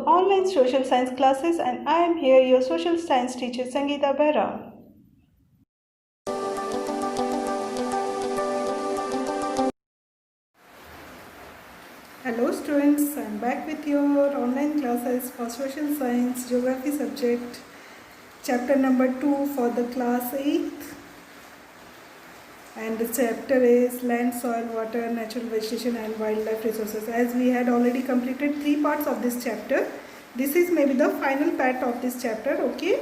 online social science classes, and I am here, your social science teacher Sangeeta Behra. Hello students, I am back with your online classes for social science geography subject, chapter number 2 for the class 8th. And the chapter is land, soil, water, natural vegetation and wildlife resources. As we had already completed 3 parts of this chapter, this is maybe the final part of this chapter, okay?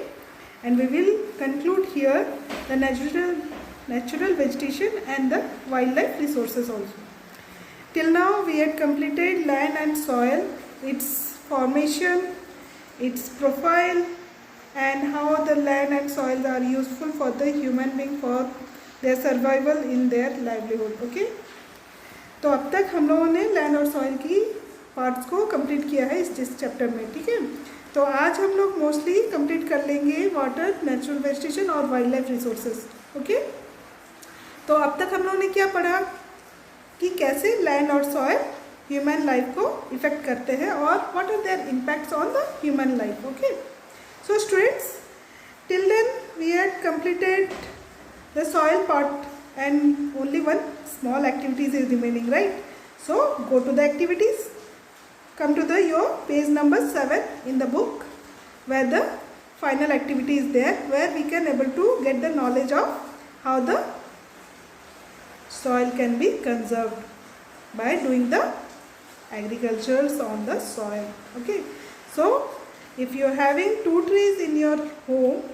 And we will conclude here the natural vegetation and the wildlife resources also. Till now we had completed land and soil, its formation, its profile, and how the land and soil are useful for the human being for their survival in their livelihood. Okay, तो अब तक हम लोगों ने land और soil की parts को complete किया है इस चैप्टर में. ठीक है, तो आज हम लोग मोस्टली कंप्लीट कर लेंगे वाटर, नेचुरल वेजिटेशन और वाइल्ड लाइफ रिसोर्सेज. ओके, तो अब तक हम लोगों ने क्या पढ़ा कि कैसे लैंड और सॉइल ह्यूमन लाइफ को इफेक्ट करते हैं और what are their impacts on the human life. Okay, so students, till then we had completed the soil part and only one small activities is remaining, right? So go to the activities, come to the your page number 7 in the book where the final activity is there, where we can able to get the knowledge of how the soil can be conserved by doing the agriculture on the soil. Okay, so if you are having 2 trees in your home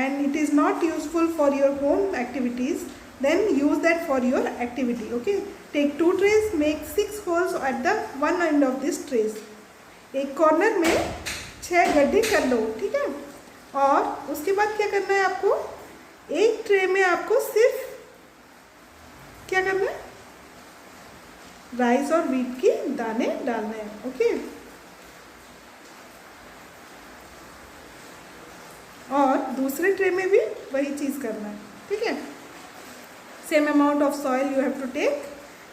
and it is not useful for your home activities, then use that for your activity. Okay, take 2 trays, make 6 holes at the one end of this trays. एक corner में 6 गड्ढे कर लो. ठीक है, और उसके बाद क्या करना है आपको, एक ट्रे में आपको सिर्फ क्या करना है, राइस और व्हीट की दाने डालने हैं. ओके, और दूसरे ट्रे में भी वही चीज़ करना है. ठीक है, same amount of soil you have to take,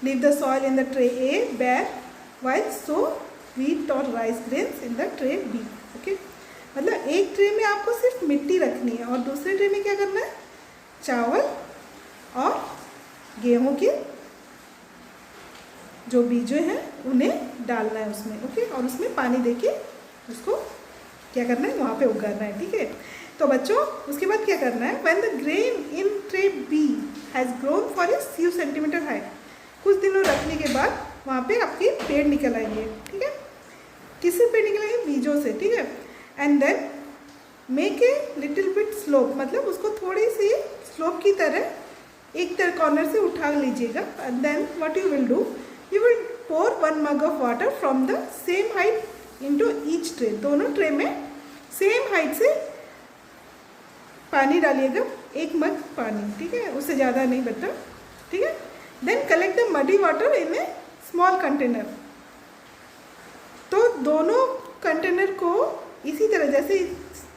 leave the soil in the tray A bare while sow wheat और rice grains in the tray B. Okay, मतलब एक ट्रे में आपको सिर्फ मिट्टी रखनी है और दूसरे ट्रे में क्या करना है, चावल और गेहूं के जो बीजें हैं उन्हें डालना है उसमें. ओके, और उसमें पानी देके उसको क्या करना है, वहाँ पे उगाना है. ठीक है, तो बच्चों उसके बाद क्या करना है, when the grain in tray B has grown for a few centimetre height, कुछ दिनों रखने के बाद वहाँ पे आपके पेड़ निकल आएंगे. ठीक है, किससे पेड़ निकलेंगे, बीजों से. ठीक है, and then make a little bit slope, मतलब उसको थोड़ी सी स्लोप की तरह एक तरह कॉर्नर से उठा लीजिएगा. And then what you will do, you will pour 1 mug of water from the same height into each tray. दोनों ट्रे में सेम हाइट से पानी डालिएगा, 1 मग पानी. ठीक है, उससे ज़्यादा नहीं बता. ठीक है, then collect the muddy water in a small container. तो दोनों कंटेनर को इसी तरह जैसे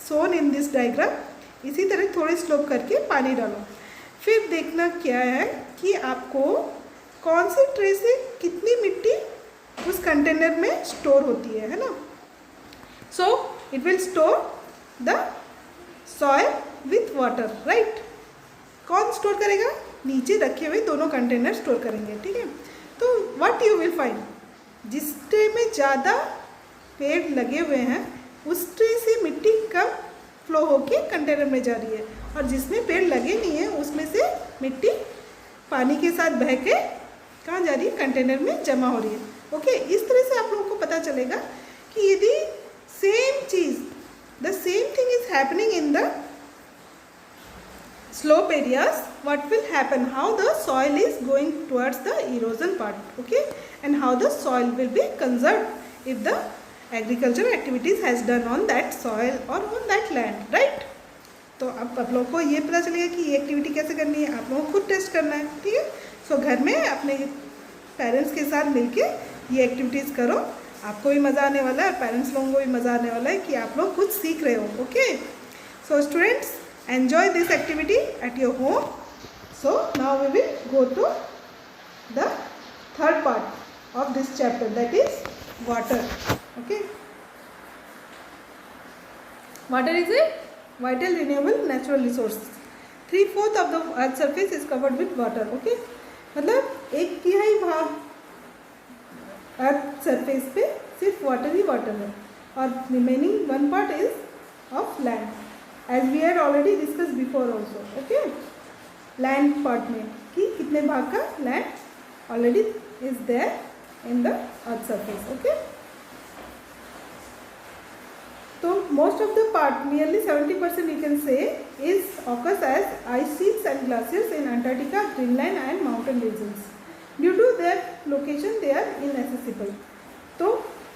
शोन इन दिस डायग्राम, इसी तरह थोड़े स्लोप करके पानी डालो. फिर देखना क्या है कि आपको कौन से ट्रे से कितनी मिट्टी उस कंटेनर में स्टोर होती है ना. So it will store the soil with water, right. कौन स्टोर करेगा, नीचे रखे हुए दोनों कंटेनर स्टोर करेंगे. ठीक है, तो व्हाट यू विल फाइंड, जिस ट्रे में ज़्यादा पेड़ लगे हुए हैं उस ट्रे से मिट्टी कम फ्लो होके कंटेनर में जा रही है, और जिसमें पेड़ लगे नहीं है उसमें से मिट्टी पानी के साथ बह के कहाँ जा रही है, कंटेनर में जमा हो रही है. ओके, इस तरह से आप लोगों को पता चलेगा कि यदि same cheese, the same thing is happening in the slope areas, what will happen, how the soil is going towards the erosion part. Okay, and how the soil will be conserved if the agricultural activities has done on that soil or on that land, right. तो अब आप लोगों को ये पता चलेगा कि ये एक्टिविटी कैसे करनी है, आप लोगों को खुद टेस्ट करना है. ठीक है, सो घर में अपने पेरेंट्स के साथ मिलके ये एक्टिविटीज़ करो, आपको भी मज़ा आने वाला है और पेरेंट्स लोगों को भी मज़ा आने वाला है कि आप लोग कुछ सीख रहे हो. Okay, so students, enjoy this activity at your home. So now we will go to the third part of this chapter, that is water. Okay, Water is a vital renewable natural resource. 3/4 of the earth surface is covered with water. Okay, मतलब 1/3 भाग earth surface पे सिर्फ water ही water है और remaining 1 part is of land, as we had already discuss before also. Okay, land part में कि कितने भाग का land already is there in the earth surface. Okay, तो most of the part, nearly 70% you can say, is occurs as ice sheets and glaciers in Antarctica, Greenland and mountain regions. Due to their location they are inaccessible. तो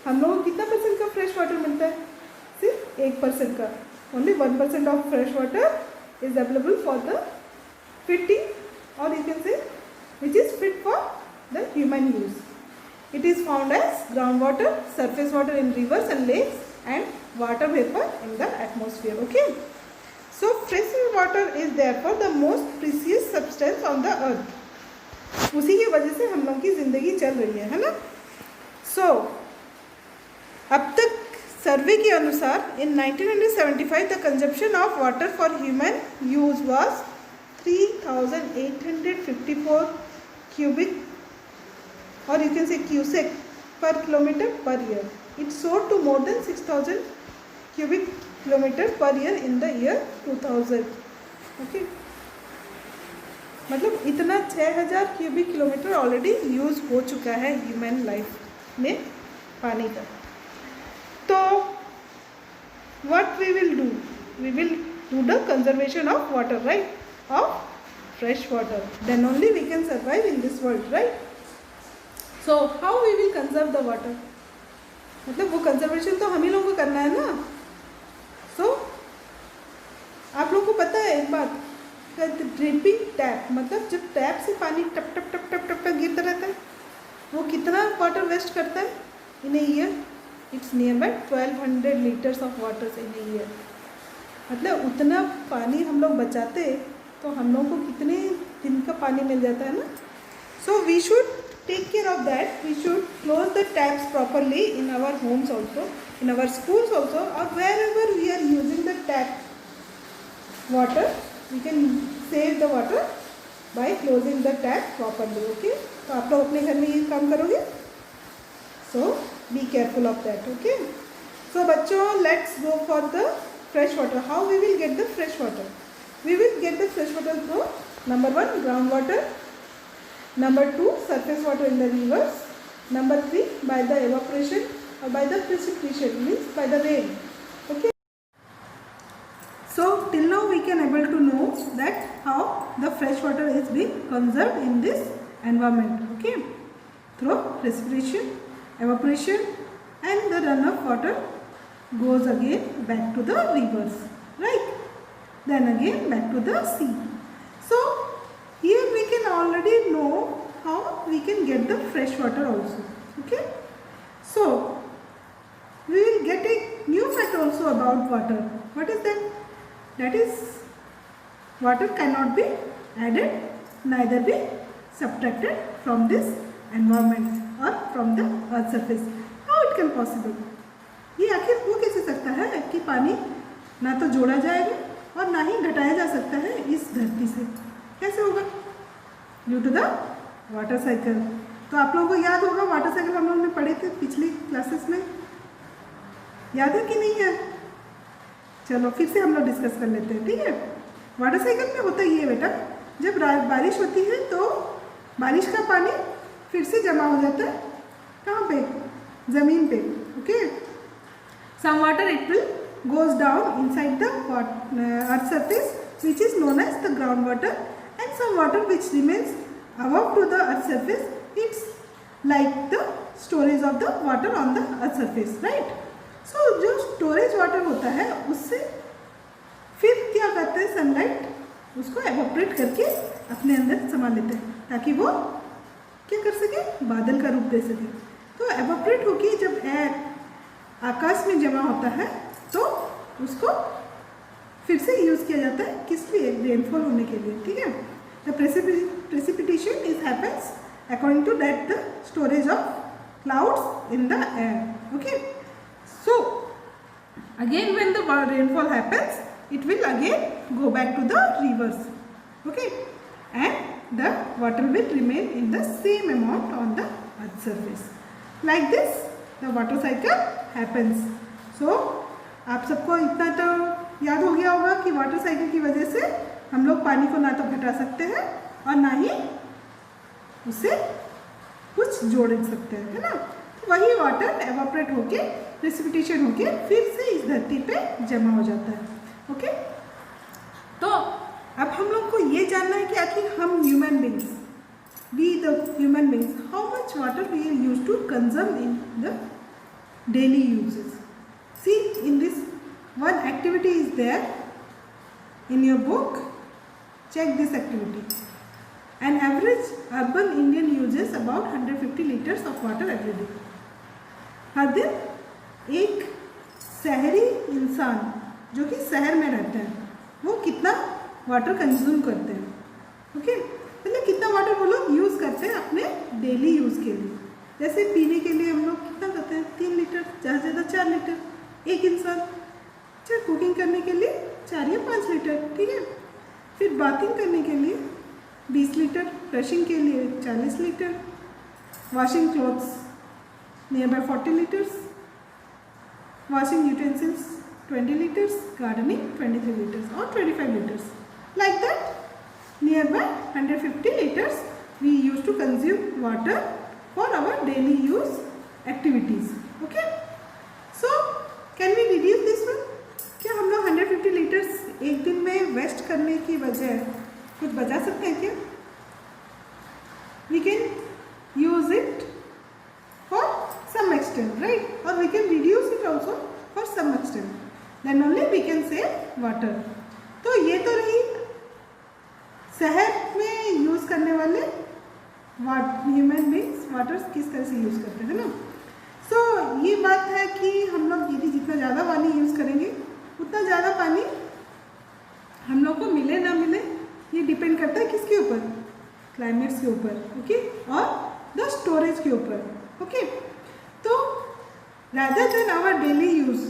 हम लोगों को कितना percent का fresh water मिलता है? सिर्फ 1% का. Only 1% of fresh water is available for the fitting, और you can say which is fit for the human use. It is found as ground water, surface water in rivers and lakes, and water vapor in the atmosphere. Okay, so fresh water is therefore the most precious substance on the earth. उसी की वजह से हम लोग की ज़िंदगी चल रही है ना. So अब तक सर्वे के अनुसार in 1975 the consumption of water for human use was 3,854 cubic, or you can say cubic per kilometer per year. It soared to more than 6,000 cubic kilometer per year in the year 2000. Okay, मतलब इतना 6,000 cubic kilometre already use हो चुका है human life में पानी का. तो what we will do the conservation of water, right, of fresh water. Then only we can survive in this world, right. So how we will conserve the water? मतलब वो conservation तो हम ही लोगों को करना है ना. सो आप लोगों को पता है एक बात, ड्रिपिंग टैप, मतलब जब टैप से पानी टप टप टप टप टप टप गिरता रहता है, वो कितना वाटर वेस्ट करता है in a year? It's near by 1200 litres of water in a year. मतलब उतना पानी हम लोग बचाते तो हम लोग को कितने दिन का पानी मिल जाता है ना. So we should take care of that. We should close the taps properly in our homes also, in our schools also, or wherever we are using the tap water, we can save the water by closing the tap properly. Okay, तो आप लोग अपने घर में ये काम करोगे. So be careful of that. Okay, so बच्चों, let's go for the fresh water. How we will get the fresh water? We will get the fresh water through number 1 ground water, number 2 surface water in the rivers, number 3 by the evaporation or by the precipitation, means by the rain. Okay, so till now we can able to know that how the fresh water is being conserved in this environment. Okay, through respiration, evaporation, and the runoff water goes again back to the rivers, right, then again back to the sea. So here we can already know how we can get the fresh water also. Okay, so we will get a new fact also about water. What is that? That is, water cannot be added, neither be subtracted from this environment or from the earth surface. How it can possible? ये आखिर हो कैसे सकता है कि पानी ना तो जोड़ा जाएगा और ना ही घटाया जा सकता है इस धरती से? कैसे होगा? Due to the water cycle. तो आप लोगों को याद होगा वाटर साइकिल हम लोगों ने पढ़े थे पिछली क्लासेस में, याद है कि नहीं है? चलो फिर से हम लोग डिस्कस कर लेते हैं. ठीक है, वाटर साइकिल में होता ही है बेटा, जब बारिश होती है तो बारिश का पानी फिर से जमा हो जाता है कहाँ पे? ज़मीन पे. Okay, some water it will goes down inside the earth surface, which is known as the groundwater, and some water which remains above to the earth surface. It's like the storage of the water on the earth surface, right? So जो storage water होता है उससे फिर क्या करते हैं, sunlight उसको evaporate करके अपने अंदर समा लेते हैं ताकि वो क्या कर सके, बादल का रूप दे सके. तो एवोपरेट होके जब एयर आकाश में जमा होता है तो उसको फिर से यूज़ किया जाता है, किस लिए? रेनफॉल होने के लिए. ठीक है, the precipitation is happens according to that the storage of clouds in the air. Okay, so Again when the rainfall happens, it will again go back to the rivers. Okay, and the water will remain in the same amount on the earth surface. Like this the water cycle happens. So आप सबको इतना तो याद हो गया होगा कि water cycle की वजह से हम लोग पानी को ना तो घटा सकते हैं और ना ही उससे कुछ जोड़ सकते हैं, है ना। तो वही वाटर एवापोरेट होके प्रेसिपिटेशन होके फिर से इस धरती पे जमा हो जाता है। ओके, तो अब हम लोग को ये जानना है कि आखिर हम human beings, we the human beings, how much water we use to consume in the daily uses. See, in this one activity is there in your book. Check this activity. An average urban Indian uses about 150 liters of water every day. हर दिन एक शहरी इंसान जो कि शहर में रहते हैं वो कितना वाटर कंज्यूम करते हैं। ओके, मतलब कितना वाटर वो लोग यूज़ करते हैं अपने डेली यूज़ के लिए। जैसे पीने के लिए हम लोग कितना करते हैं, 3 लीटर, ज़्यादा से ज़्यादा 4 लीटर एक इंसान। अच्छा, कुकिंग करने के लिए 4 या 5 लीटर, ठीक है। फिर बाथिंग करने के लिए 20 लीटर, ब्रशिंग के लिए 40 litre, washing clothes near by 40 litres, washing utensils 20 litres, gardening 23 litres और 25 litres. Like that near by 150 litres we use to consume water for our daily use activities. Okay, so can we reduce this one? क्या हम लोग 150 litres एक दिन में waste करने की बजाय कुछ बचा सकते हैं क्या? We can use it for some extent, right, और we can reduce it also for some extent, then only we can save water. तो ये तो रही शहर में यूज़ करने वाले ह्यूमन बींग्स वाटर किस तरह से यूज़ करते हैं ना। सो ये बात है कि हम लोग यदि जितना ज़्यादा पानी यूज़ करेंगे उतना ज़्यादा पानी हम लोग को मिले ना मिले ये डिपेंड करता है किसके ऊपर, क्लाइमेट्स के ऊपर, ओके, और द स्टोरेज के ऊपर। ओके, तो rather than our daily use,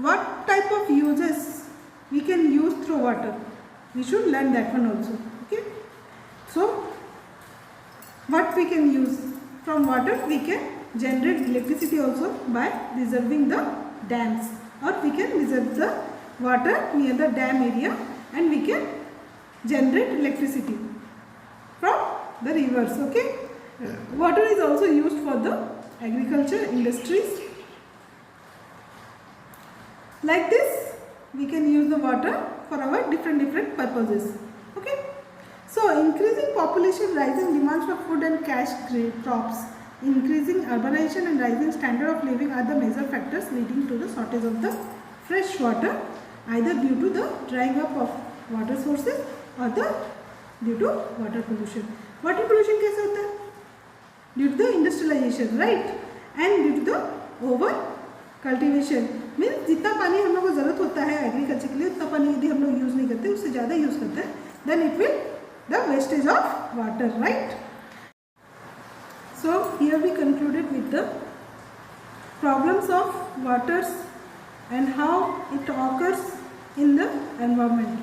what type of uses we can use through water, we should learn that one also. Okay, so what we can use from water, we can generate electricity also by reserving the dams, or we can reserve the water near the dam area and we can generate electricity from the rivers. Okay, water is also used for the agriculture industries. Like this we can use the water for our different purposes. Okay, so increasing population, rising demands for food and cash crops, increasing urbanization and rising standard of living are the major factors leading to the shortage of the fresh water, either due to the drying up of water sources or the due to water pollution. Water pollution कैसे होता है? Due to the industrialization, right, and due to the over cultivation, means जितना पानी हम लोग को ज़रूरत होता है एग्रीकल्चर के लिए उतना पानी यदि हम लोग यूज़ नहीं करते, उससे ज़्यादा यूज़ करते हैं, then it will the wastage of water, right. So here we concluded with the problems of waters and how it occurs in the environment.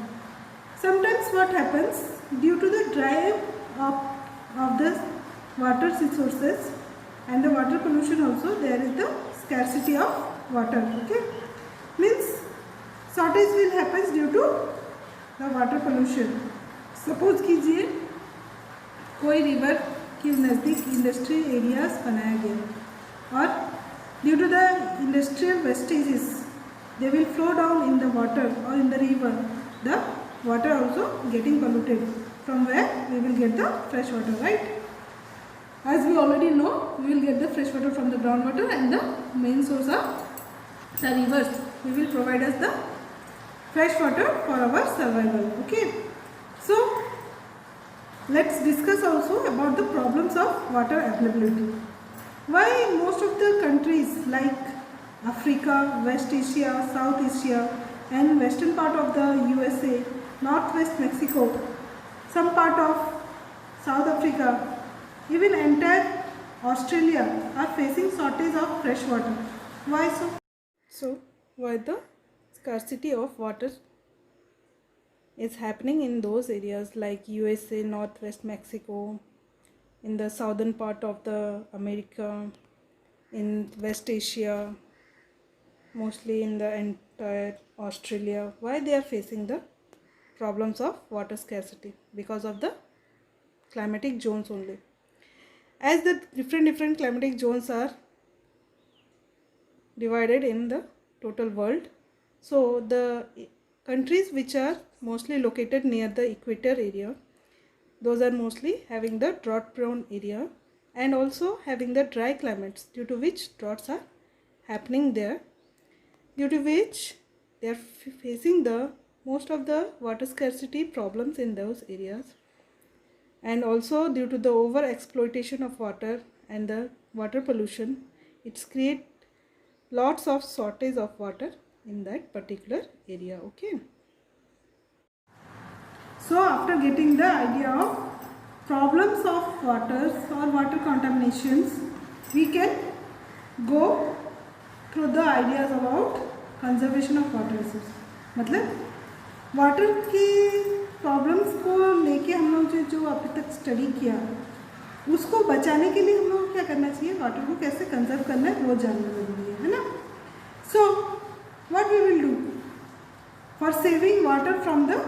Sometimes what happens, due to the dry up of the water resources and the water pollution also, there is the scarcity of water. Okay, means shortage will happen due to the water pollution. Suppose कीजिए कोई river के नज़दीक industry areas बनाया गया और due to the industrial wastages they will flow down in the water or in the river, the water also getting polluted, from where we will get the fresh water, right? As we already know, we will get the fresh water from the groundwater and the main source of the rivers. We will provide us the fresh water for our survival. Okay, so let's discuss also about the problems of water availability. Why most of the countries like Africa, West Asia, South Asia and western part of the USA, northwest Mexico, some part of South Africa, even entire Australia are facing shortage of fresh water. Why so? So why the scarcity of water is happening in those areas like USA, Northwest Mexico, in the southern part of the America, in West Asia, mostly in the entire Australia. Why they are facing the problems of water scarcity? Because of the climatic zones only. As the different climatic zones are divided in the total world, so the countries which are mostly located near the equator area, those are mostly having the drought prone area and also having the dry climates, due to which droughts are happening there, due to which they are facing the most of the water scarcity problems in those areas. And also due to the over exploitation of water and the water pollution, it's create lots of shortage of water in that particular area. Okay, so after getting the idea of problems of waters or water contaminations, we can go through the ideas about conservation of water resources. मतलब water की problems को लेके हम लोग जो अभी तक study किया, उसको बचाने के लिए हम लोग क्या करना चाहिए, वाटर को कैसे कंजर्व करना है वो जानना जरूरी है ना. So what we will do for saving water from the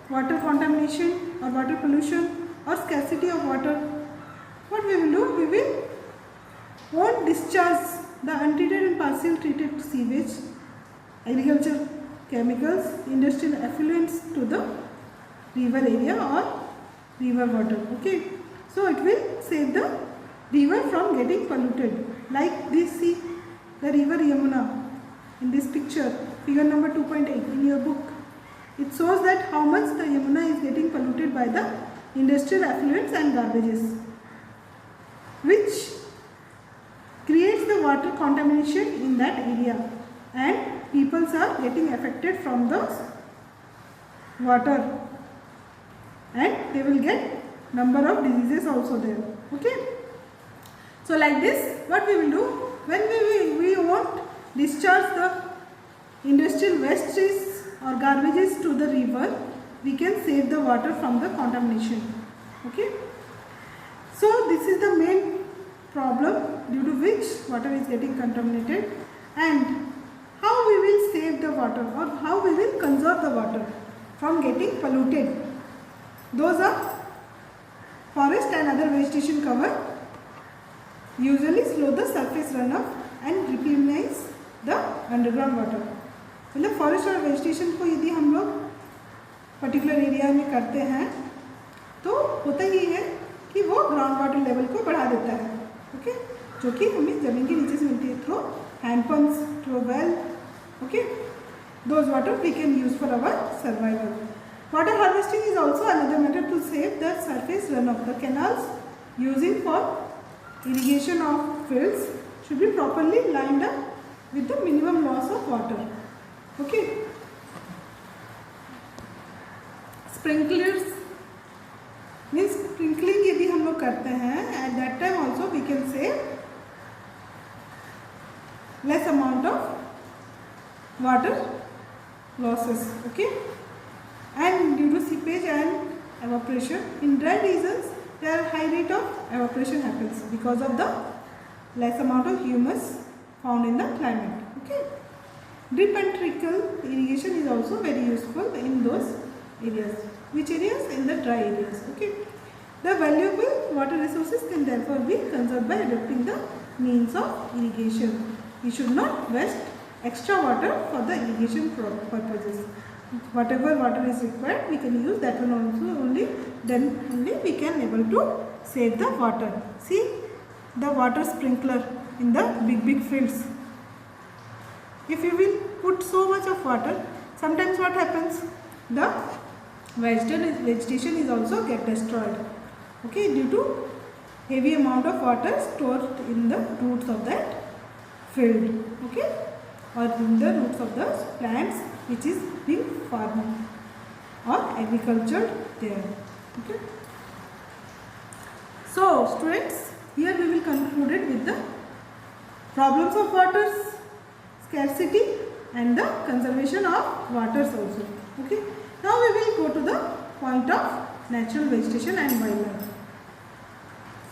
water contamination or water pollution or scarcity of water, what we will do, we won't discharge the untreated and partial treated sewage, agriculture chemicals, industrial effluents to the river area or river water. Okay, so it will save the river from getting polluted. Like this, see the river Yamuna in this picture, figure number 2.8 in your book. It shows that how much the Yamuna is getting polluted by the industrial effluents and garbages, which creates the water contamination in that area, and people are getting affected from the water, and they will get number of diseases also there. Okay, so like this, what we will do, when we won't discharge the industrial wastes or garbages to the river, we can save the water from the contamination. Okay, so this is the main problem due to which water is getting contaminated, and how we will save the water or how we will conserve the water from getting polluted. Those are forest and other vegetation cover usually slow the surface runoff and replenish the underground water. मतलब forest और vegetation को यदि हम लोग particular area में करते हैं तो होता ये है कि वो ग्राउंड वाटर लेवल को बढ़ा देता है. ओके, जो कि हमें ज़मीन के नीचे से मिलती है through hand pumps, through well. Okay, those water we can use for our survival. Water harvesting is also another method to save the surface run off the canals using for irrigation of fields should be properly lined up with the minimum loss of water. Okay, sprinklers means sprinkling यदि हम लोग करते हैं, at that time also we can save less amount of water losses. Okay, and due to seepage and evaporation in dry regions there are high rate of evaporation happens because of the less amount of humus found in the climate. Okay, drip and trickle irrigation is also very useful in those areas. Which areas? In the dry areas. Okay, the valuable water resources can therefore be conserved by adopting the means of irrigation. We should not waste extra water for the irrigation purposes. Whatever water is required, we can use that one also only. Then only we can able to save the water. See the water sprinkler in the big fields. If you will put so much of water, sometimes what happens, the vegetation is also get destroyed. Okay, due to heavy amount of water stored in the roots of that field. Okay, or in the roots of the plants which is being farmed or agricultured there. Okay, so students, here we will conclude it with the problems of water scarcity and the conservation of waters also. Okay. Now we will go to the point of natural vegetation and wildlife.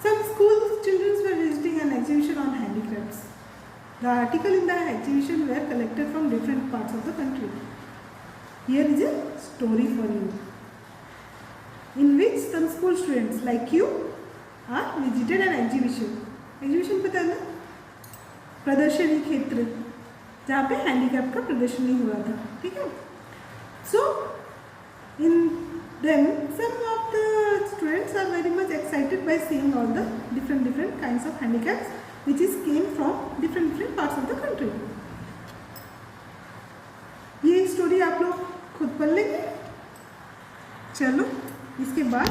Some school children were visiting an exhibition on handicrafts. The article in the exhibition were collected from different parts of the country. Here is a story for you, in which some school students like you are visited an exhibition. Exhibition पता है ना? प्रदर्शनी क्षेत्र, जहाँ पे handicraft का प्रदर्शनी हुआ था, ठीक है? So in them some of the students are very much excited by seeing all the different kinds of handicrafts which is came from different parts of the country. ये स्टोरी आप लोग खुद पढ़ लेंगे. चलो इसके बाद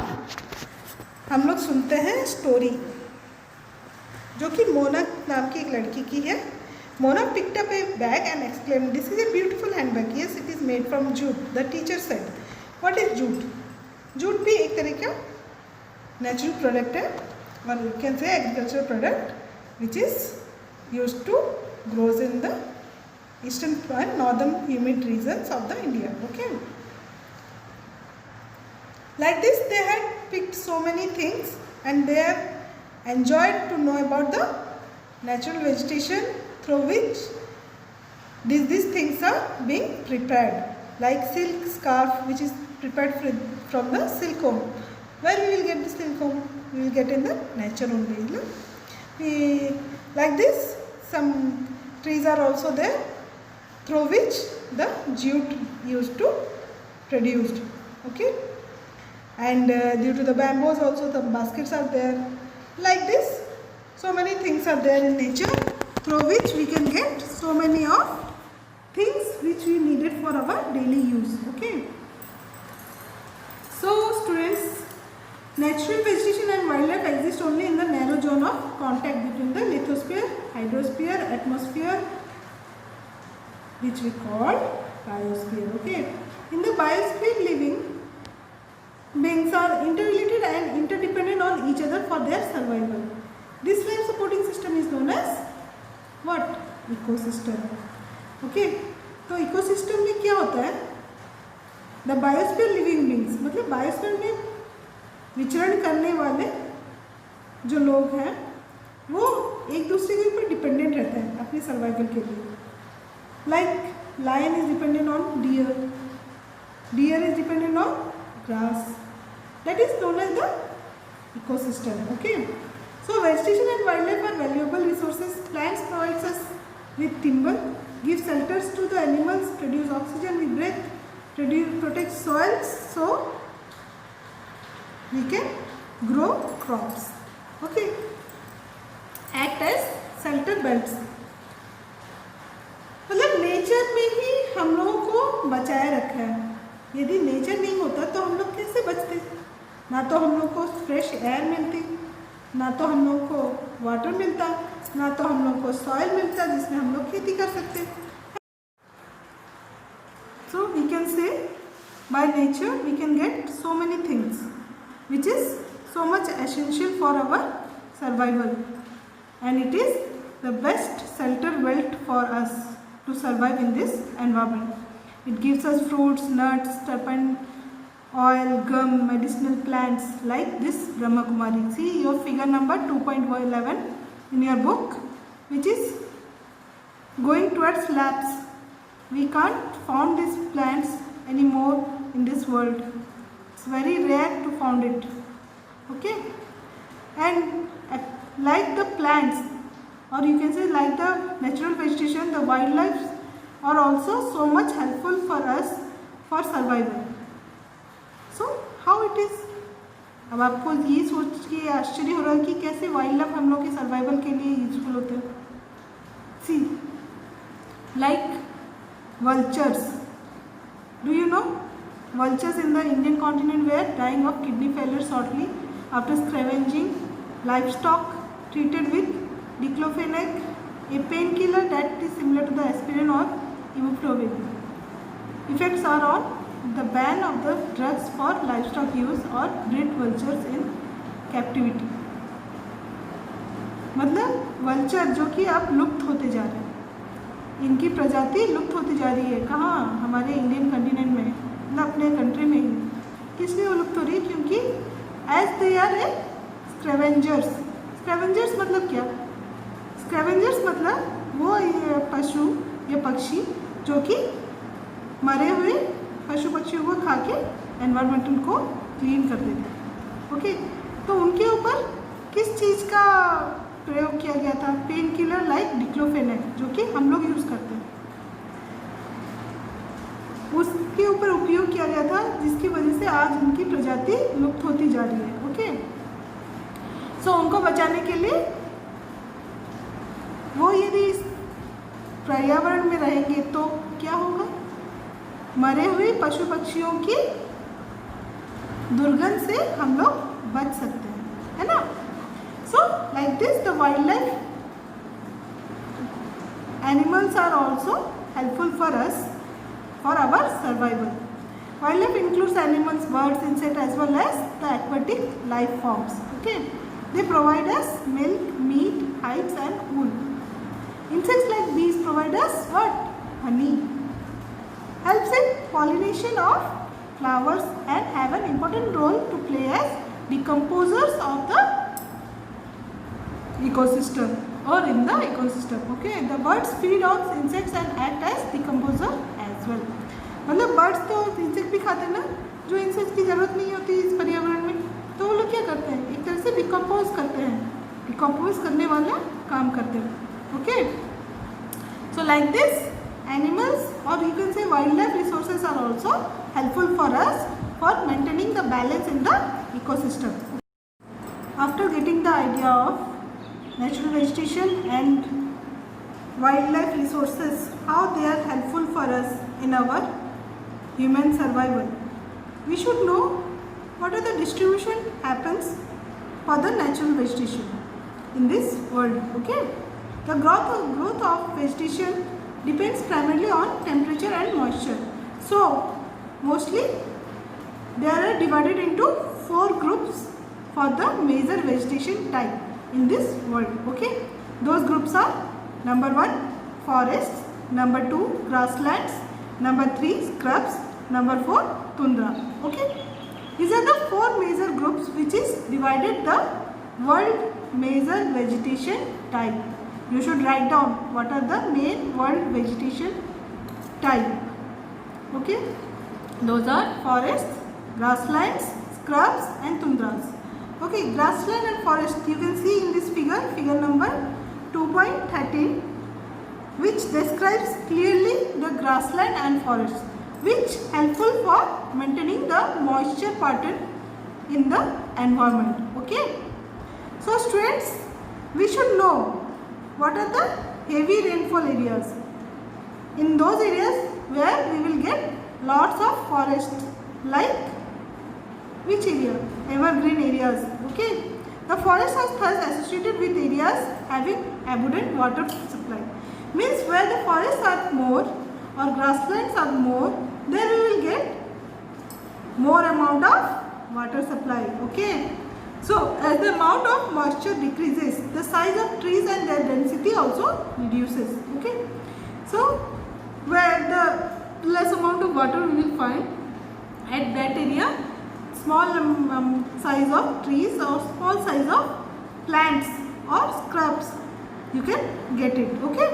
हम लोग सुनते हैं स्टोरी, जो कि मोना नाम की एक लड़की की है. Mona picked up a bag and exclaimed, "This is a beautiful handbag. Yes, it is made from jute." The teacher said, "What is jute?" Jute भी एक तरह का नेचुरल प्रोडक्ट है, और you can say agriculture product which is use to grows in the eastern and northern humid regions of the India. Okay, like this they had picked so many things and they have enjoyed to know about the natural vegetation through which these things are being prepared, like silk scarf which is prepared from the silkworm. Where we will get the silkworm? We will get in the nature only. No? Like this, some trees are also there through which the jute used to produced. Okay, and due to the bamboos also the baskets are there. Like this, so many things are there in nature through which we can get so many of things which we needed for our daily use. Okay. So students, natural vegetation and wildlife exist only in the narrow zone of contact between the lithosphere, hydrosphere, atmosphere, which we call biosphere. Okay, in the biosphere, living beings are interrelated and interdependent on each other for their survival. This life supporting system is known as what? Ecosystem. Okay, तो ecosystem में क्या होता है? The biosphere living beings, मतलब biosphere में विचरण करने वाले जो लोग हैं वो एक दूसरे के ऊपर डिपेंडेंट रहते हैं अपने सर्वाइवल के लिए. Like lion is dependent on deer, deer is dependent on grass. That is known as the ecosystem. Okay, so vegetation and wild life are valuable resources. Plants provides us with timber, give shelters to the animals, produce oxygen we breathe, protect soils so we can grow crops. Okay, act as shelter belts. मतलब nature में ही हम लोगों को बचाए रखा है. यदि nature नहीं होता तो हम लोग कैसे बचते? ना तो हम लोग को फ्रेश एयर मिलती, ना तो हम लोग को वाटर मिलता, ना तो हम लोग को सॉइल मिलता जिसमें हम लोग खेती कर सकते. So we can say by nature we can get so many things which is so much essential for our survival, and it is the best shelter belt for us to survive in this environment. It gives us fruits, nuts, terpene, oil, gum, medicinal plants like this Brahma Kumari. See your figure number 2.11 in your book, which is going towards labs. We can't find these plants anymore in this world. It's very rare to find it. Okay, and like the plants, or you can say like the natural vegetation, the wildlife are also so much helpful for us for survival. So how it is? अब आपको ये सोच के आश्चर्य हो रहा है कि कैसे वाइल्ड लाइफ हम लोग के सर्वाइवल के लिए यूजफुल होते हैं. सी like vultures. Do you know vultures in the Indian continent were dying of kidney failure shortly after scavenging livestock treated with diclofenac, a painkiller that is similar to the aspirin or ibuprofen. Effects are on the ban of the drugs for livestock use or bred vultures in captivity. मतलब vulture जो कि अब लुप्त होते जा रहे हैं. इनकी प्रजाति लुप्त होती जा रही है। कहाँ? हमारे इंडियन कंटिनेंट में, मतलब अपने कंट्री में ही। किस लिए वो लुप्त हो रही है? क्योंकि as they are a scavengers. Scavengers मतलब क्या? स्कैवेंजर्स मतलब वो पशु या पक्षी जो कि मरे हुए पशु पक्षियों को खा के एनवायरमेंटल को क्लीन कर देते हैं। ओके, तो उनके ऊपर किस चीज़ का प्रयोग किया गया था? पेन किलर लाइक डिक्लोफेनेक, जो कि हम लोग यूज़ करते हैं, उसके ऊपर उपयोग किया गया था, जिसकी वजह से आज उनकी प्रजाति लुप्त होती जा रही है। ओके, सो उनको बचाने के लिए वो यदि इस पर्यावरण में रहेंगे तो क्या होगा? मरे हुए पशु पक्षियों की दुर्गंध से हम लोग बच सकते हैं, है ना? So like this the wild life animals are also helpful for us for our survival. Wildlife includes animals, birds, insects as well as the aquatic life forms. Okay, they provide us milk, meat, hides and wool. Insects like bees provide us what? Honey. Helps in pollination of flowers and have an important role to play as decomposers of the ecosystem or in the ecosystem. Okay, the birds feed on insects and act as decomposer as well. मतलब birds तो insect भी खाते हैं ना, जो insect की ज़रूरत नहीं होती इस पर्यावरण में, तो वो लोग क्या करते हैं? एक तरह से डिकम्पोज करते हैं, डिकम्पोज करने वाला काम करते हैं। Okay, so like this animals और you can say wild life resources are also helpful for us for maintaining the balance in the ecosystem. After getting the idea of natural vegetation and wildlife resources, how they are helpful for us in our human survival, we should know what are the distribution happens for the natural vegetation in this world. Okay, the growth of vegetation depends primarily on temperature and moisture. So mostly they are divided into 4 groups for the major vegetation type in this world. Okay, those groups are number 1 forests, number 2 grasslands, number 3 scrubs, number 4 tundra. Okay, these are the 4 major groups which is divided the world major vegetation type. You should write down what are the main world vegetation type. Okay, those are forests, grasslands, scrubs and tundras. Okay, grassland and forest you can see in this figure number 2.13, which describes clearly the grassland and forest, which helpful for maintaining the moisture pattern in the environment. Okay, so students, we should know what are the heavy rainfall areas. In those areas where we will get lots of forest, like which area? Evergreen areas. Okay, the forest is thus associated with areas having abundant water supply. Means where the forests are more or grasslands are more, there we will get more amount of water supply. Okay, so as the amount of moisture decreases, the size of trees and their density also reduces. Okay, so where the less amount of water we will find at that area, small size of trees or small size of plants or scrubs you can get it. Okay,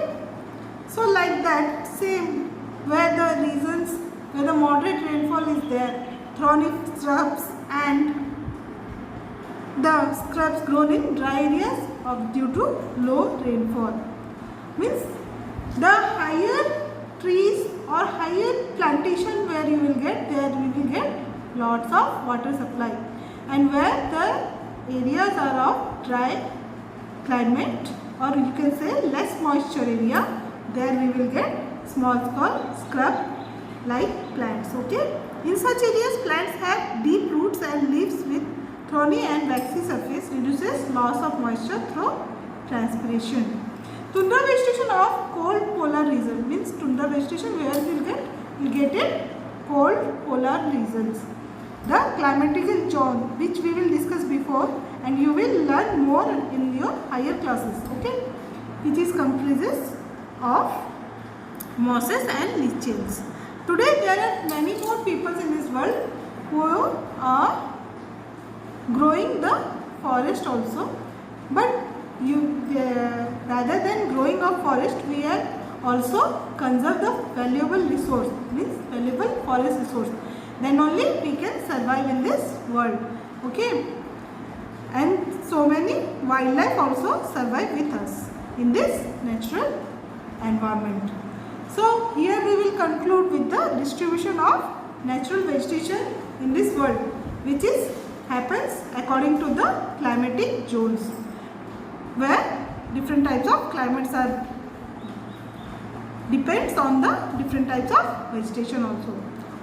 so like that, same where the regions where the moderate rainfall is there, thorny shrubs and the scrubs grown in dry areas due to low rainfall. Means the higher trees or higher plantation where you will get, there we will get lots of water supply, and where the areas are of dry climate or you can say less moisture area, there we will get small scrub like plants. Okay, in such areas plants have deep roots and leaves with thorny and waxy surface, reduces loss of moisture through transpiration. Tundra vegetation of cold polar region, means tundra vegetation where we will get it cold polar regions. The climatical zone, which we will discuss before and you will learn more in your higher classes. Okay, which is comprises of mosses and lichens. Today there are many more people in this world who are growing the forest also, but rather than growing a forest, we are also conserve the valuable resource, means valuable forest resource. Then only we can survive in this world. Okay, and so many wildlife also survive with us in this natural environment. So here we will conclude with the distribution of natural vegetation in this world, which is happens according to the climatic zones, where different types of climates are depends on the different types of vegetation also,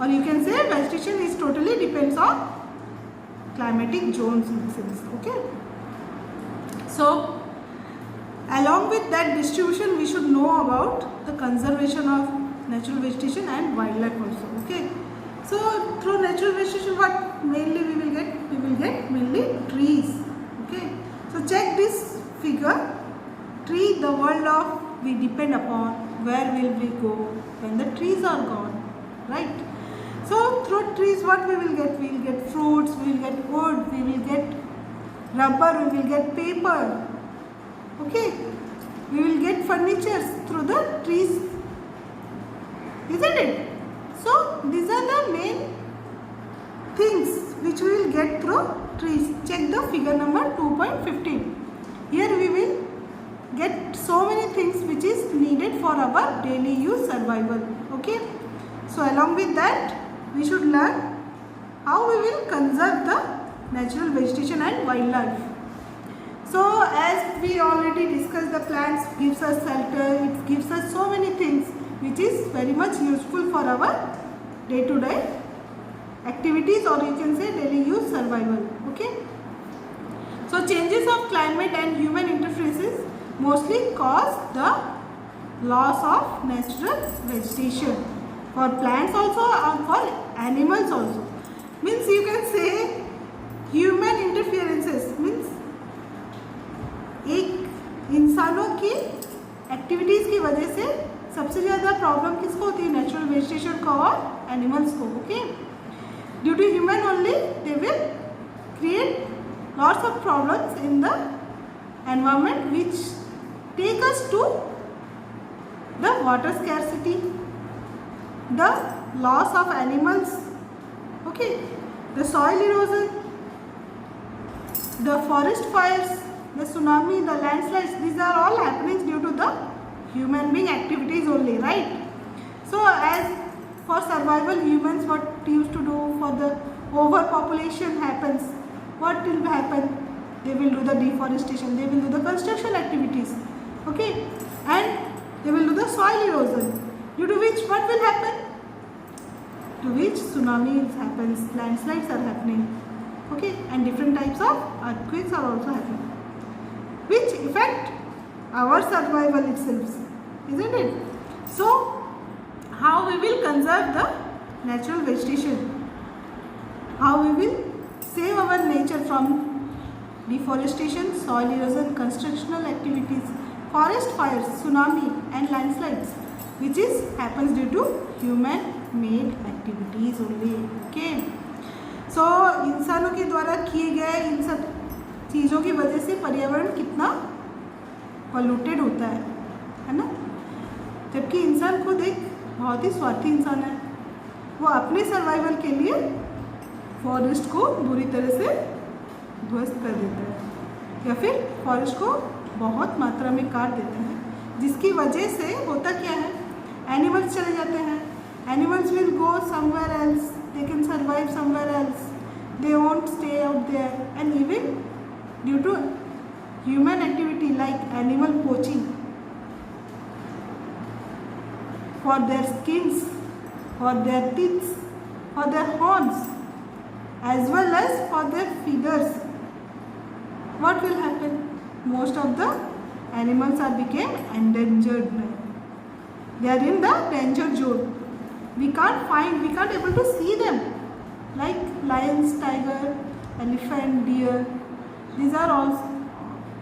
or you can say vegetation is totally depends on climatic zones in sense. Okay, so along with that distribution, we should know about the conservation of natural vegetation and wildlife also. Okay, so through natural vegetation, what mainly we will get? We will get mainly trees. Okay, so check this figure. Tree, the world of we depend upon. Where will we go when the trees are gone, right? So through trees, what we will get? We will get fruits, we will get wood, we will get rubber, we will get paper. Okay, we will get furniture through the trees, isn't it? So these are the main things which we will get through trees. Check the figure number 2.15. Here we will get so many things which is needed for our daily use survival. Okay, so along with that, we should learn how we will conserve the natural vegetation and wildlife. So as we already discussed, the plants gives us shelter, it gives us so many things which is very much useful for our day-to-day activities, or you can say daily use survival. Okay, so changes of climate and human interferences mostly cause the loss of natural vegetation for plants also or for animals also. Means you can say human interferences means एक इंसानों की activities की वजह से सबसे ज़्यादा problem किसको होती है? नेचुरल वेजिटेशन को और एनिमल्स को. Okay, due to human only they will create lots of problems in the environment which take us to the water scarcity, the loss of animals, okay, the soil erosion, the forest fires, the tsunami, the landslides. These are all happenings due to the human being activities only, right? So as for survival, humans what used to do for the overpopulation happens, what will happen? They will do the deforestation, they will do the construction activities. Okay, and they will do the soil erosion, due to which what will happen? To which tsunamis happens, landslides are happening. Okay, and different types of earthquakes are also happening, which affect our survival itself, isn't it? So how we will conserve the natural vegetation? How we will save our nature from deforestation, soil erosion, constructional activities, forest fires, tsunami and landslides, which is happens due to human made activities only. Okay, so इंसानों के द्वारा किए गए इन सब चीज़ों की वजह से पर्यावरण कितना पोल्यूटेड होता है ना? जबकि इंसान खुद एक बहुत ही स्वार्थी इंसान है, वो अपने सर्वाइवल के लिए फॉरेस्ट को बुरी तरह से ध्वस्त कर देता है या फिर फॉरेस्ट को बहुत मात्रा में काट देते हैं, जिसकी वजह से होता क्या है? एनिमल्स चले जाते हैं. Animals will go somewhere else, they can survive somewhere else, they won't stay out there. And even due to human activity like animal poaching for their skins, for their teeths, for their horns, as well as for their feathers, what will happen? Most of the animals are became endangered now. They are in the danger zone. We can't able to see them, like lions, tiger, elephant, deer. These are all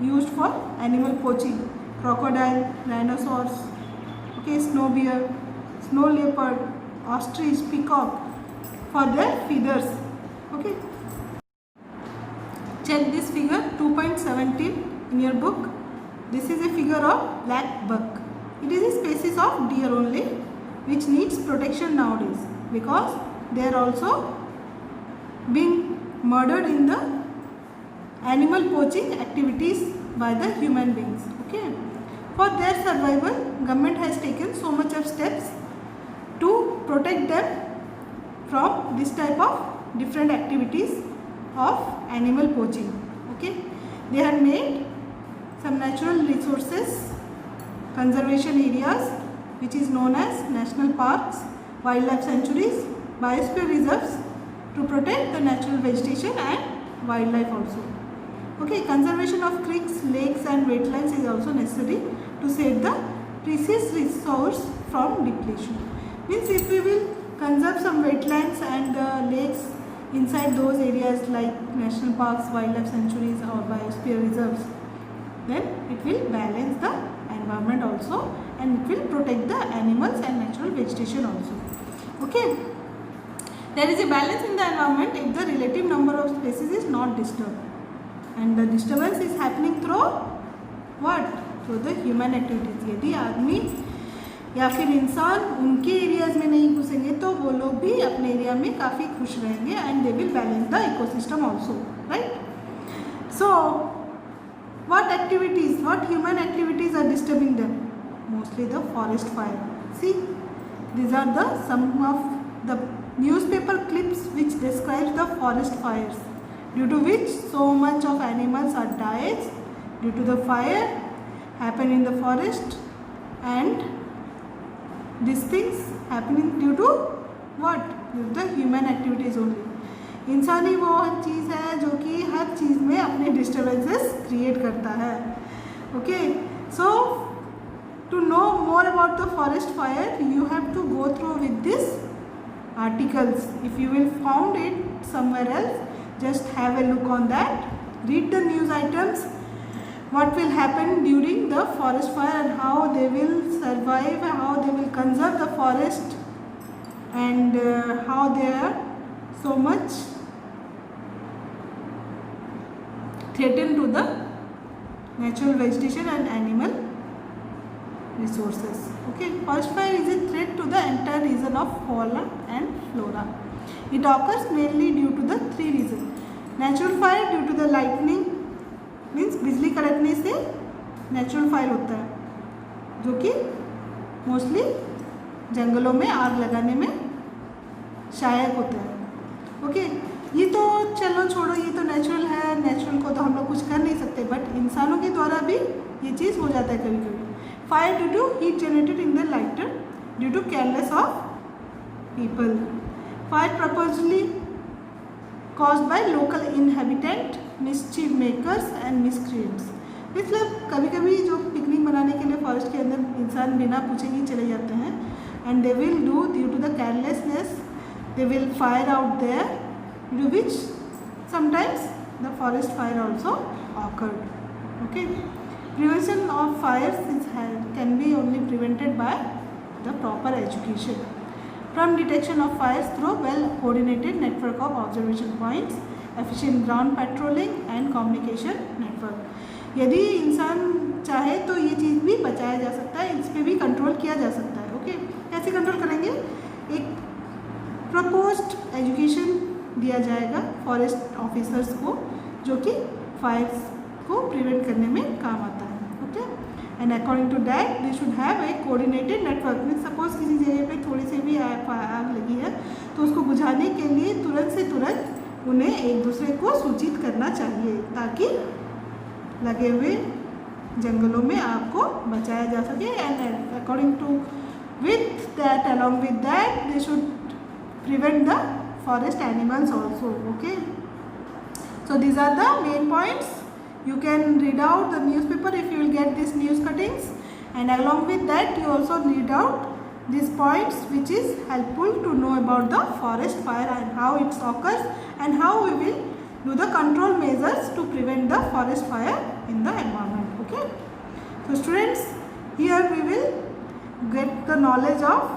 used for animal poaching. Crocodile, rhinoceros, okay, snow bear. snow leopard, ostrich, peacock for their feathers. Okay. Check this figure 2.17 in your book. This is a figure of black buck. It is a species of deer only which needs protection nowadays because they are also being murdered in the animal poaching activities by the human beings. Okay. For their survival, government has taken so much of steps to protect them from this type of different activities of animal poaching. Okay. They have made some natural resources conservation areas which is known as national parks, wildlife sanctuaries, biosphere reserves to protect the natural vegetation and wildlife also. Okay, conservation of creeks, lakes and wetlands is also necessary to save the precious resource from depletion. Means if we will conserve some wetlands and lakes inside those areas like national parks, wildlife sanctuaries or biosphere reserves, then it will balance the environment also and it will protect the animals and natural vegetation also. Okay. There is a balance in the environment if the relative number of species is not disturbed. And the disturbance is happening through what? Through the human activities. यदि आदमी या फिर इंसान उनके areas में नहीं घुसेंगे तो वो लोग भी अपने एरिया में काफ़ी खुश रहेंगे and they will balance the ecosystem also, right. So what activities, what human activities are disturbing them? Mostly the forest fire. See, these are the some of the newspaper clips which describes the forest fires, due to which so much of animals are died due to the fire happen in the forest, and these things happening due to what? Due to the human activities only. इंसानी वो चीज़ है जो कि हर चीज़ में अपने disturbances create करता है. Okay, so to know more about the forest fire you have to go through with this articles. If you will found it somewhere else, just have a look on that, read the news items, what will happen during the forest fire and how they will survive, how they will conserve the forest, and how they are so much threaten to the natural vegetation and animal resources. Okay, forest fire is a threat to the entire region of fauna and flora. It occurs mainly due to the three reasons. Natural fire due to the lightning, means बिजली कड़कने से natural fire होता है जो कि mostly जंगलों में आग लगाने में सहायक होता है. ओके, ये तो चलो छोड़ो, ये तो नेचुरल है, नेचुरल को तो हम लोग कुछ कर नहीं सकते, बट इंसानों के द्वारा भी ये चीज़ हो जाता है कभी कभी. Fire due to heat generated in the lighter due to careless of people. Fire purposely caused by local inhabitant, mischief makers and miscreants. मतलब कभी कभी जो पिकनिक मनाने के लिए फॉरेस्ट के अंदर इंसान बिना पूछे ही चले जाते हैं and they will do due to the carelessness, they will fire out there, due to which sometimes the forest fire also occurred. Okay, prevention of fires can be only prevented by the proper education. From detection of fires through well coordinated network of observation points, efficient ground patrolling and communication network. यदि इंसान चाहे तो ये चीज़ भी बचाया जा सकता है, इस पर भी कंट्रोल किया जा सकता है. ओके, कैसे कंट्रोल करेंगे? एक प्रपोज्ड एजुकेशन दिया जाएगा फॉरेस्ट ऑफिसर्स को जो कि फायर्स को प्रिवेंट करने में काम आता है. Okay, and according to that they should have a coordinated network. Mean suppose किसी जगह पे थोड़ी सी भी आग लगी है तो उसको बुझाने के लिए तुरंत से तुरंत उन्हें एक दूसरे को सूचित करना चाहिए ताकि लगे हुए जंगलों में आग को बचाया जा सके. And according to with that along with that they should prevent the forest animals also. Okay, so these are the main points. You can read out the newspaper if you will get these news cuttings, and along with that you also read out these points which is helpful to know about the forest fire and how it occurs and how we will do the control measures to prevent the forest fire in the environment. Okay, so students, here we will get the knowledge of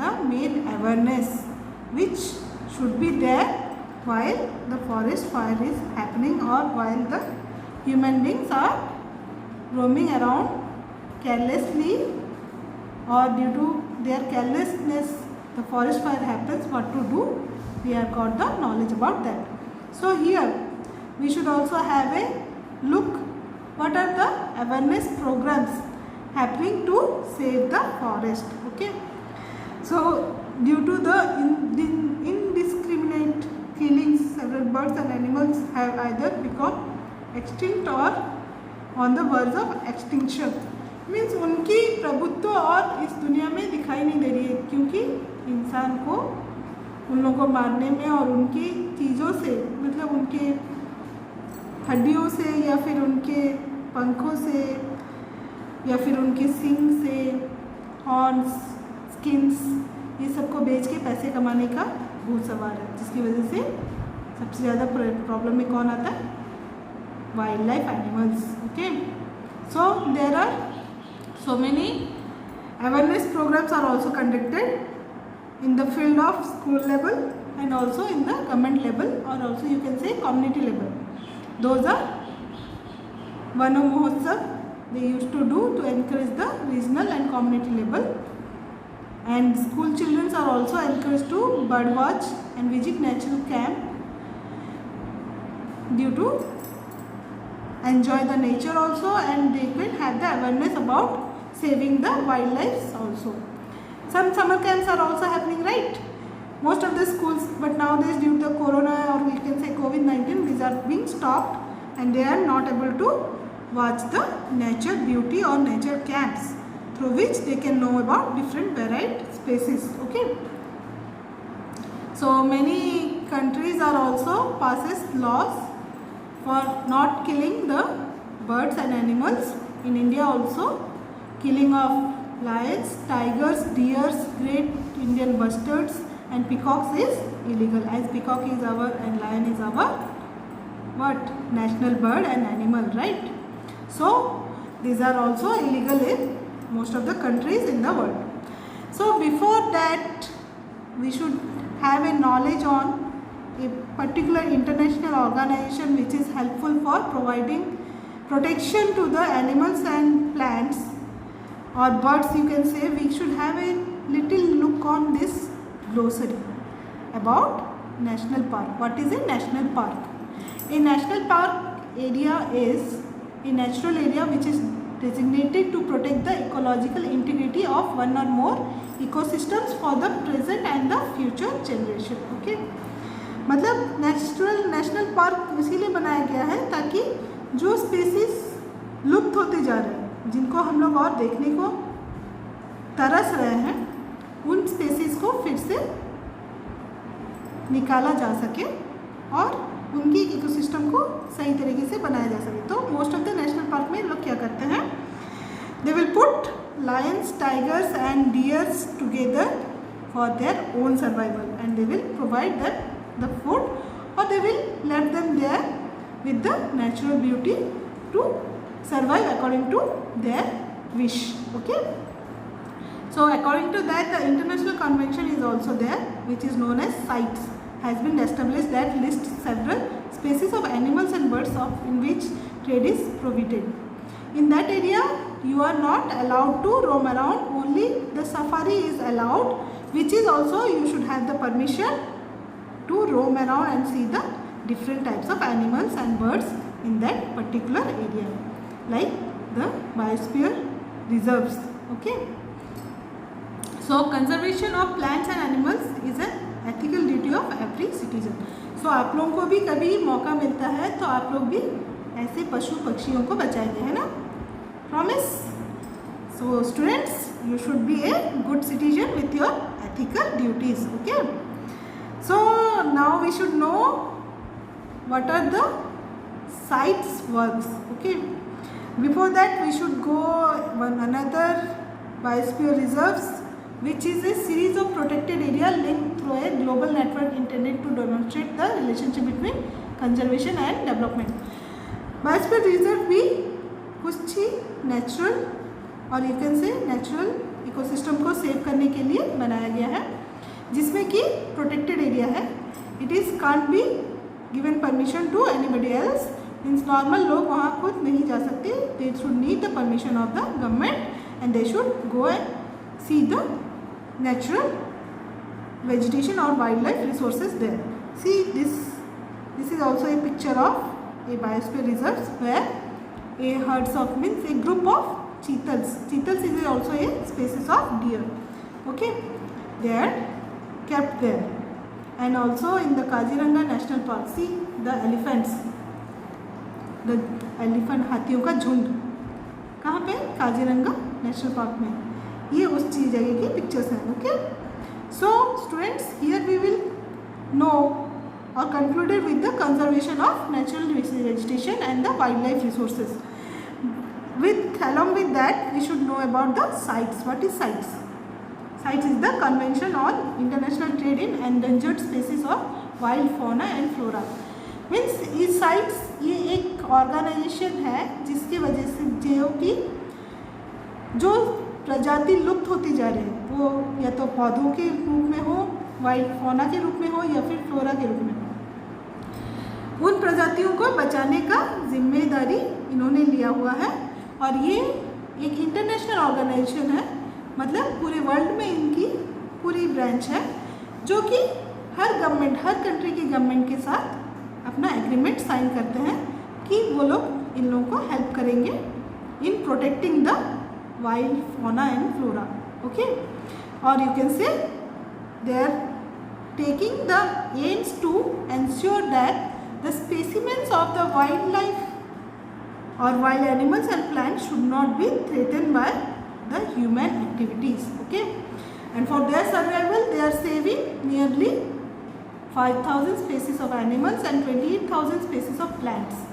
the main awareness which should be there while the forest fire is happening or while the human beings are roaming around carelessly, or due to their carelessness the forest fire happens. What to do? We have got the knowledge about that. So here we should also have a look what are the awareness programs happening to save the forest. Okay, so due to the indiscriminate killings, several birds and animals have either become extinct or on the verge of extinction. Means उनकी प्रभुत्व और इस दुनिया में दिखाई नहीं दे रही है, क्योंकि इंसान को उन लोगों को मारने में और उनकी चीज़ों से, मतलब उनके हड्डियों से या फिर उनके पंखों से या फिर उनके सींग से, हॉर्न्स, स्किन्स, ये सबको बेच के पैसे कमाने का भूत सवार है, जिसकी वजह से सबसे ज़्यादा प्रॉब्लम में कौन आता है? Wild life animals. Okay, so there are so many awareness programs are also conducted in the field of school level and also in the government level, or also you can say community level. Those are Vano Mahotsav they used to do to encourage the regional and community level, and school children are also encouraged to bird watch and visit natural camp due to enjoy the nature also, and they will have the awareness about saving the wildlife also. Some summer camps are also happening, right? Most of the schools, but nowadays due to corona or we can say COVID-19, these are being stopped and they are not able to watch the nature beauty or nature camps through which they can know about different varied species. Okay, so many countries are also passes laws for not killing the birds and animals. In India also, killing of lions, tigers, deers, great Indian bustards and peacocks is illegal, as peacock is our and lion is our what? National bird and animal, right? So these are also illegal in most of the countries in the world. So before that we should have a knowledge on a particular international organization which is helpful for providing protection to the animals and plants or birds, you can say. We should have a little look on this glossary about national park. What is a national park? A national park area is a natural area which is designated to protect the ecological integrity of one or more ecosystems for the present and the future generation. Okay, मतलब national park इसीलिए बनाया गया है ताकि जो species लुप्त होते जा रहे हैं, जिनको हम लोग और देखने को तरस रहे हैं, उन स्पीसीज को फिर से निकाला जा सके और उनकी इकोसिस्टम को सही तरीके से बनाया जा सके. तो most of the national park में लोग क्या करते हैं? They will put Lions, tigers and dears together for their own survival and they will provide that the food, or they will let them there with the natural beauty to survive according to their wish. Okay, so according to that, the international convention is also there which is known as CITES, has been established, that lists several species of animals and birds in which trade is prohibited. In that area you are not allowed to roam around, only the safari is allowed, which is also you should have the permission to roam around and see the different types of animals and birds in that particular area, like the biosphere reserves. Okay, so conservation of plants and animals is an ethical duty of every citizen. So आप लोगों को भी कभी मौका मिलता है तो आप लोग भी ऐसे पशु पक्षियों को बचाएंगे, है ना? Promise? So students, you should be a good citizen with your ethical duties. Okay, so now we should know what are the CITES works. Okay, before that we should go another biosphere reserves, which is a series of protected area linked through a global network intended to demonstrate the relationship between conservation and development. Biosphere reserve भी कुछ ही natural और you can say natural ecosystem को save करने के लिए बनाया गया है, जिसमें कि प्रोटेक्टेड एरिया है. It is can't be given permission to anybody else. Means normal लोग वहाँ खुद नहीं जा सकते. They should need the permission of the government and they should go and see the natural vegetation or wildlife resources there. See this is also a picture of a biosphere reserve where a herds of means a group of cheetahs is also a species of deer. Okay, they are kept there. And also in the Kaziranga National Park, see the elephant हाथियों का झुंड कहाँ पे? Kaziranga national park में. ये उस चीज जगह की पिक्चर्स हैं. Okay, so students, here we will know और concluded with the conservation of natural vegetation and the wild life resources. Along with that, we should know about the CITES. What is CITES? CITES is the Convention on International Trade in Endangered Species of Wild Fauna and Flora. Means ये CITES ये एक organisation है जिसकी वजह से जो कि जो प्रजाति लुप्त होती जा रही है वो या तो पौधों के रूप में हो, वाइल्ड फौना के रूप में हो या फिर फ्लोरा के रूप में हो, उन प्रजातियों को बचाने का जिम्मेदारी इन्होंने लिया हुआ है. और ये एक इंटरनेशनल ऑर्गेनाइजेशन है, मतलब पूरे वर्ल्ड में इनकी पूरी ब्रांच है, जो कि हर कंट्री की गवर्नमेंट के साथ अपना एग्रीमेंट साइन करते हैं कि वो लोग इन लोगों को हेल्प करेंगे in protecting the wild fauna and flora. Okay, or you can say they are taking the aims to ensure that the specimens of the wildlife or wild animals and plants should not be threatened by the human activities. Okay, and for their survival they are saving nearly 5,000 species of animals and 28,000 species of plants.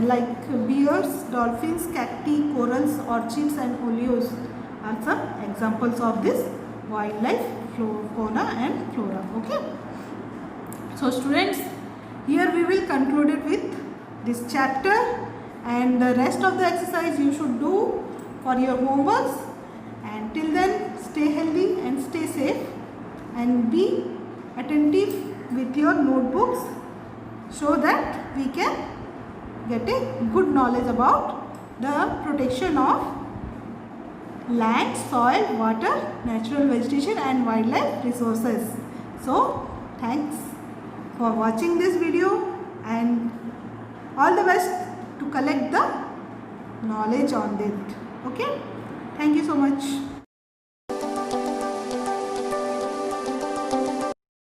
Like bears, dolphins, cacti, corals, orchids and oleos are some examples of this wildlife fauna and flora. Okay, so students, here we will conclude it with this chapter, and the rest of the exercise you should do for your homeworks. And till then, stay healthy and stay safe and be attentive with your notebooks so that we can get a good knowledge about the protection of land, soil, water, natural vegetation and wildlife resources. So thanks for watching this video and all the best to collect the knowledge on it. Okay, thank you so much.